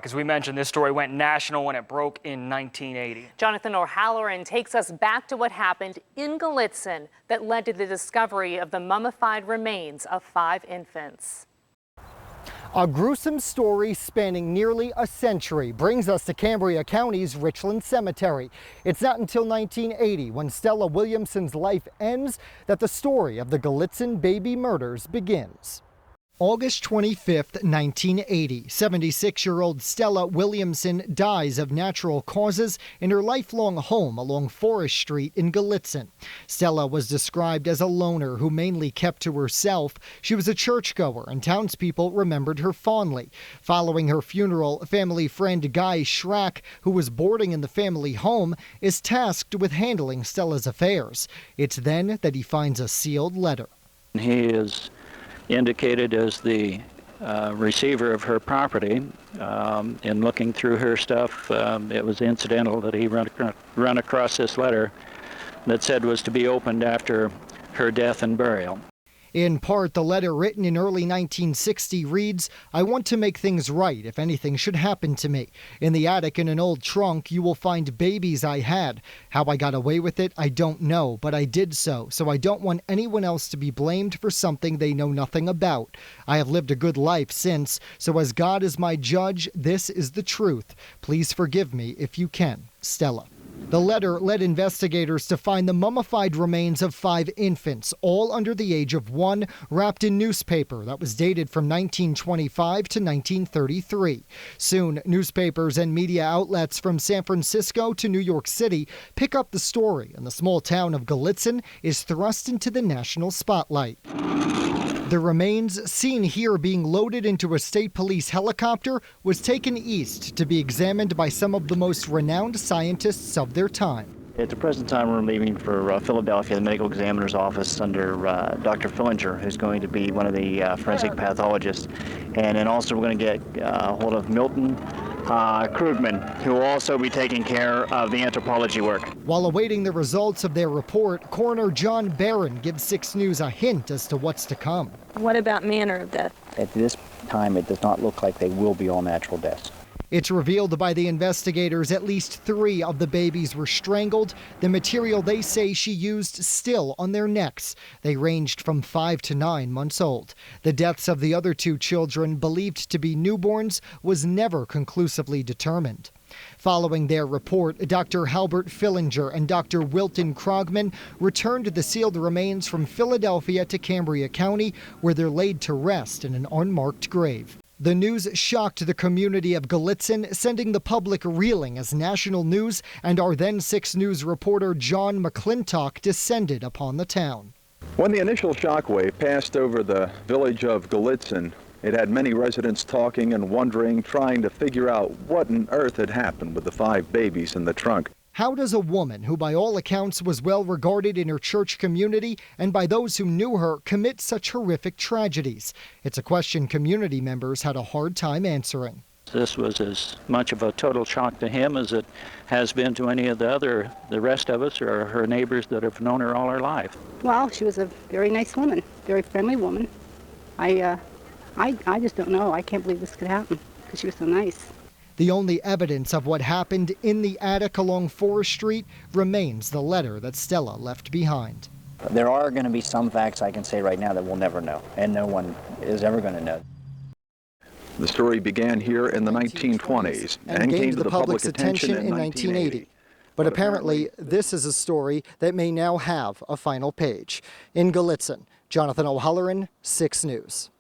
As we mentioned, this story went national when it broke in 1980. Jonathan O'Halloran takes us back to what happened in Gallitzin that led to the discovery of the mummified remains of 5 infants. A gruesome story spanning nearly a century brings us to Cambria County's Richland Cemetery. It's not until 1980, when Stella Williamson's life ends, that the story of the Gallitzin baby murders begins. August 25, 1980, 76-year-old Stella Williamson dies of natural causes in her lifelong home along Forest Street in Gallitzin. Stella was described as a loner who mainly kept to herself. She was a churchgoer, and townspeople remembered her fondly. Following her funeral, family friend Guy Schrack, who was boarding in the family home, is tasked with handling Stella's affairs. It's then that he finds a sealed letter. He is indicated as the receiver of her property. In looking through her stuff, it was incidental that he run across this letter that said was to be opened after her death and burial. In part, the letter, written in early 1960, reads, "I want to make things right if anything should happen to me. In the attic in an old trunk, you will find babies I had. How I got away with it, I don't know, but I did so I don't want anyone else to be blamed for something they know nothing about. I have lived a good life since, so as God is my judge, this is the truth. Please forgive me if you can. Stella." The letter led investigators to find the mummified remains of 5 infants, all under the age of 1, wrapped in newspaper that was dated from 1925 to 1933. Soon, newspapers and media outlets from San Francisco to New York City pick up the story, and the small town of Gallitzin is thrust into the national spotlight. The remains, seen here being loaded into a state police helicopter, was taken east to be examined by some of the most renowned scientists of their time. At the present time, we're leaving for Philadelphia, the medical examiner's office under Dr. Fillinger, who's going to be one of the forensic pathologists. And then also we're going to get a hold of Milton Krugman, who will also be taking care of the anthropology work. While awaiting the results of their report, Coroner John Barron gives 6 News a hint as to what's to come. What about manner of death? At this time, it does not look like they will be all natural deaths. It's revealed by the investigators at least 3 of the babies were strangled. The material they say she used still on their necks. They ranged from 5 to 9 months old. The deaths of the other 2 children, believed to be newborns, was never conclusively determined. Following their report, Dr. Halbert Fillinger and Dr. Wilton Krogman returned the sealed remains from Philadelphia to Cambria County, where they're laid to rest in an unmarked grave. The news shocked the community of Gallitzin, sending the public reeling as national news and our then 6 News reporter John McClintock descended upon the town. When the initial shockwave passed over the village of Gallitzin, it had many residents talking and wondering, trying to figure out what on earth had happened with the 5 babies in the trunk. How does a woman who by all accounts was well regarded in her church community and by those who knew her commit such horrific tragedies? It's a question community members had a hard time answering. This was as much of a total shock to him as it has been to any of the rest of us or her neighbors that have known her all her life. Well, she was a very nice woman, very friendly woman. I just don't know. I can't believe this could happen because she was so nice. The only evidence of what happened in the attic along Forest Street remains the letter that Stella left behind. There are going to be some facts I can say right now that we'll never know, and no one is ever going to know. The story began here in the 1920s and came to the public's attention in 1980. But apparently, this is a story that may now have a final page. In Gallitzin, Jonathan O'Halloran, 6 News.